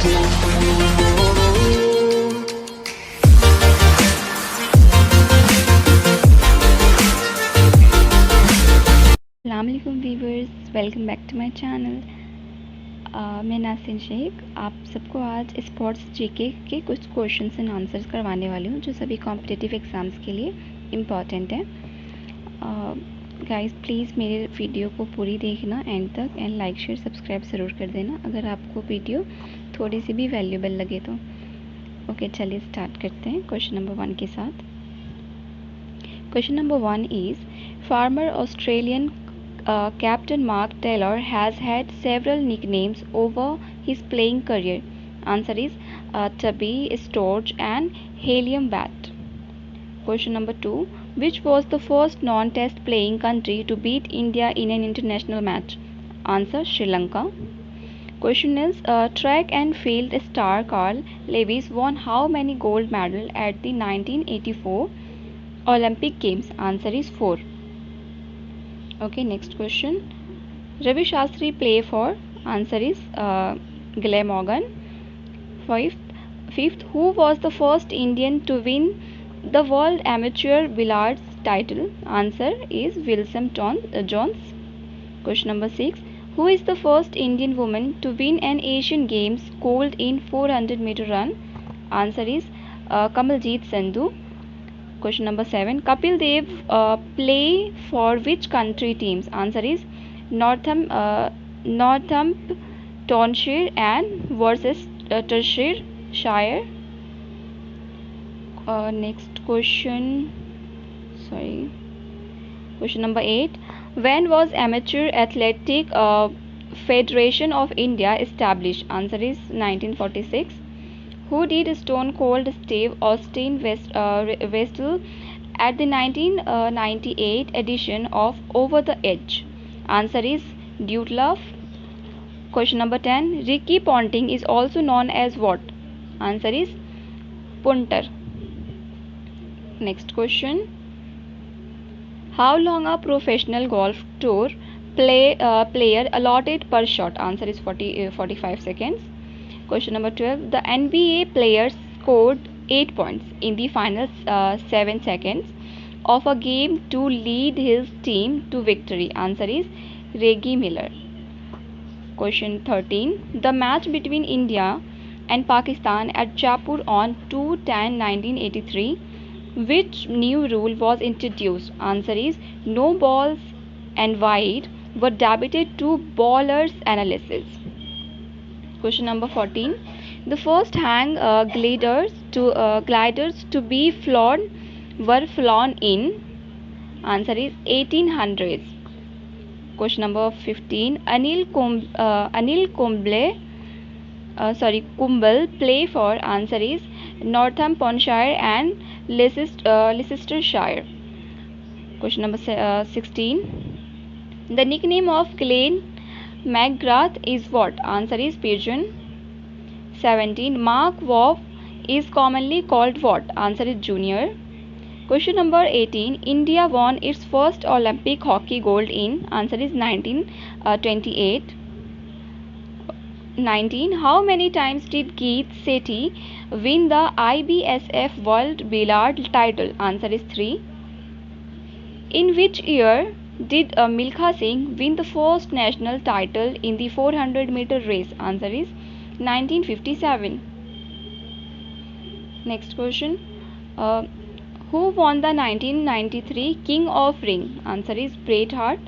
अस्सलामुअलैकुम viewers, welcome back to my channel. मैं नासिन शेख आप सबको आज स्पोर्ट्स जीके के कुछ क्वेश्चंस एंड आंसर्स करवाने वाली हूँ जो सभी कॉम्पिटिटिव एग्ज़ाम्स के लिए इम्पॉर्टेंट है। गाइस प्लीज़ मेरे वीडियो को पूरी देखना एंड तक एंड लाइक शेयर सब्सक्राइब ज़रूर कर देना अगर आपको वीडियो थोड़ी सी भी वैल्यूबल लगे तो। ओके चलिए स्टार्ट करते हैं क्वेश्चन नंबर 1 के साथ। Question number 1 is farmer Australian Captain Mark Taylor has had several nicknames over his playing career. Answer is Tubby, Storch and Helium Bat. Question number 2. Which was the first non-test playing country to beat India in an international match? Answer Sri Lanka. Question is track and field star Carl Lewis won how many gold medals at the 1984 Olympic Games? Answer is 4. Okay, next question. Ravi Shastri play for? Answer is Glamorgan. Fifth, who was the first Indian to win the World Amateur Billiards title? Answer is Wilson Jones. Question number 6. Who is the first Indian woman to win an Asian Games gold in 400-meter run? Answer is Kamaljeet Sandhu. Question number 7. Kapil Dev play for which country teams? Answer is Northamptonshire and Worcestershire. Next question. Question number 8. When was Amateur Athletic Federation of India established? Answer is 1946. Who did Stone Cold Steve Austin Wrestle at the 1998 edition of Over the Edge? Answer is Dudlov. Question number 10. Ricky Ponting is also known as what? Answer is punter. Next question. How long a professional golf tour player allotted per shot? Answer is 45 seconds. Question number 12. The NBA players scored 8 points in the final 7 seconds of a game to lead his team to victory. Answer is Reggie Miller. Question 13. The match between India and Pakistan at Jaipur on 2/10/1983. Which new rule was introduced? Answer is no balls and wide were debited to bowlers analysis. Question number 14. The first hang gliders to be flown were flown in? Answer is 1800s. Question number 15. Anil Kumble play for? Answer is Northamptonshire and Leicestershire. Question number 16. The nickname of Glenn McGrath is what? Answer is Pigeon. 17. Mark Waugh is commonly called what? Answer is Junior. Question number 18. India won its first Olympic hockey gold in? Answer is 1928. 19. How many times did Geet Sethi win the IBSF World Billiard title? Answer is 3. In which year did Milkha Singh win the first national title in the 400-meter race? Answer is 1957. Next question. Who won the 1993 King of Ring? Answer is Bret Hart.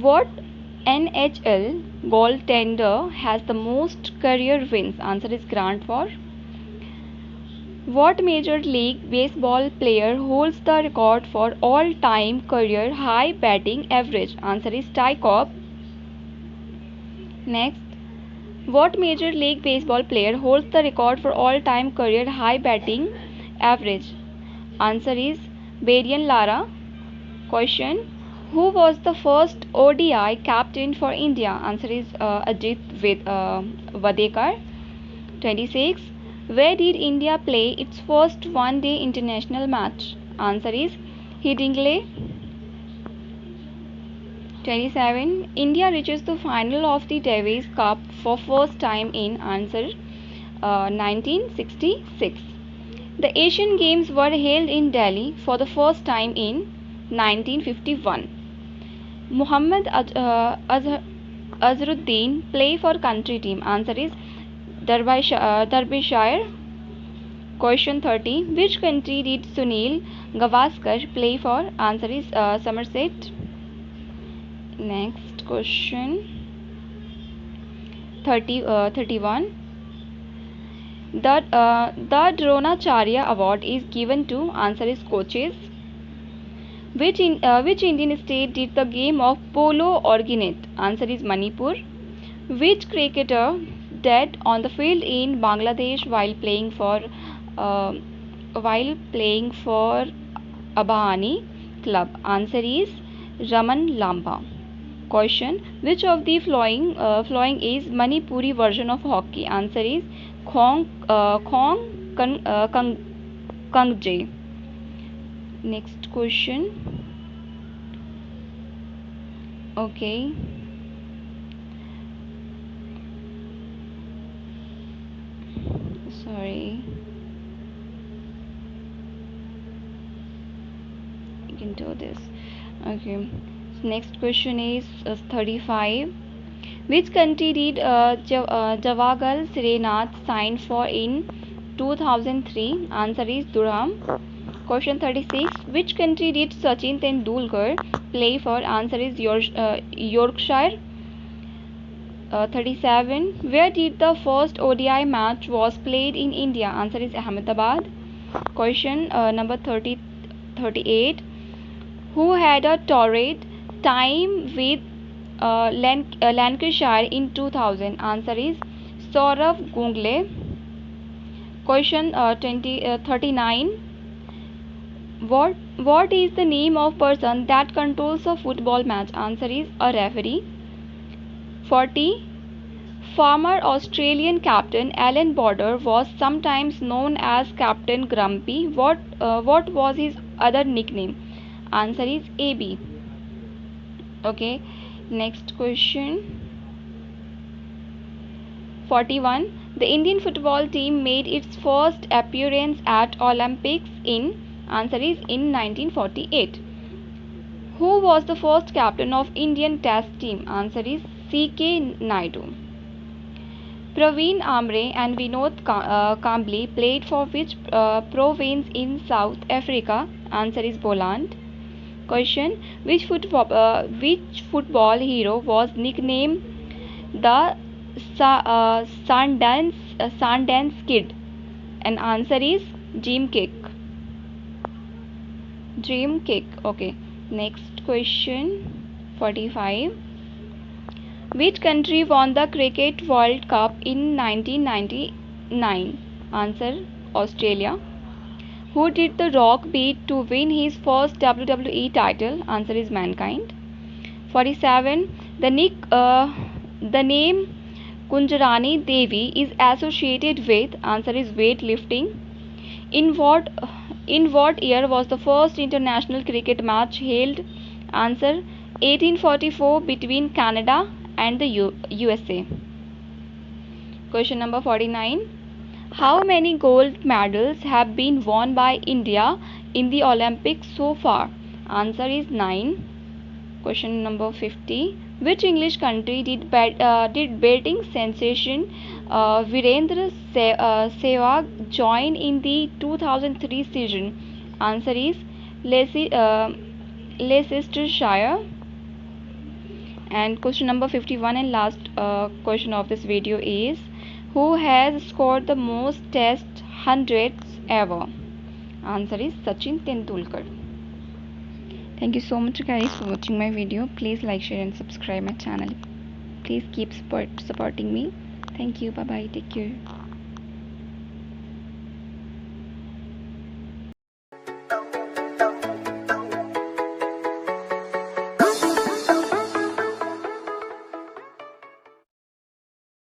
What NHL goaltender has the most career wins? Answer is Grant Wahr. What Major League Baseball player holds the record for all-time career high batting average? Answer is Ty Cobb. Next. What Major League Baseball player holds the record for all-time career high batting average? Answer is Marion Lara. Question. Who was the first ODI captain for India? Answer is Ajit Wadekar. 26. Where did India play its first one-day international match? Answer is Headingley. 27. India reaches the final of the Davis Cup for first time in answer 1966. The Asian Games were held in Delhi for the first time in 1951. Muhammad Azharuddin play for country team. Answer is Derbyshire. Question 30. Which country did Sunil Gavaskar play for? Answer is Somerset. Next question 31. The Dronacharya award is given to. Answer is coaches. Which Indian state did the game of polo originate? Answer is Manipur. Which cricketer died on the field in Bangladesh while playing for Abahani club? Answer is Raman Lamba. Question: which of the following is Manipuri version of hockey? Answer is Khong Kangje. Next question. Okay. Sorry. You can do this. Okay. Next question is 35. Which country did Javagal Srinath sign for in 2003? Answer is Durham. Question 36. Which country did Sachin Tendulkar play for? Answer is Yorkshire. 37. Where did the first ODI match was played in India? Answer is Ahmedabad. Question number 38. Who had a torrid time with Lancashire in 2000? Answer is Saurav Gungle. Question 39. What is the name of person that controls a football match? Answer is a referee. 40. Former Australian captain Alan Border was sometimes known as Captain Grumpy. What was his other nickname? Answer is AB. Okay. Next question. 41. The Indian football team made its first appearance at Olympics in. Answer is in 1948. Who was the first captain of Indian Test team? Answer is C.K. Naidu. Praveen Amre and Vinod Kambli played for which province in South Africa? Answer is Boland. Question: which football hero was nicknamed the Sundance Kid? And answer is Dream Kick. Okay. Next question 45. Which country won the Cricket World Cup in 1999? Answer: Australia. Who did The Rock beat to win his first WWE title? Answer is Mankind. 47. The name Kunjarani Devi is associated with. Answer is weightlifting. In what year was the first international cricket match held? Answer: 1844 between Canada and the USA. Question number 49. How many gold medals have been won by India in the Olympics so far? Answer is 9. Question number 50. Which English country did batting sensation Virendra Sehwag join in the 2003 season? Answer is Leicestershire. And question number 51 and last question of this video is: who has scored the most test hundreds ever? Answer is Sachin Tendulkar. Thank you so much guys for watching my video. Please like, share and subscribe my channel. Please keep supporting me. Thank you. Bye bye. Take care.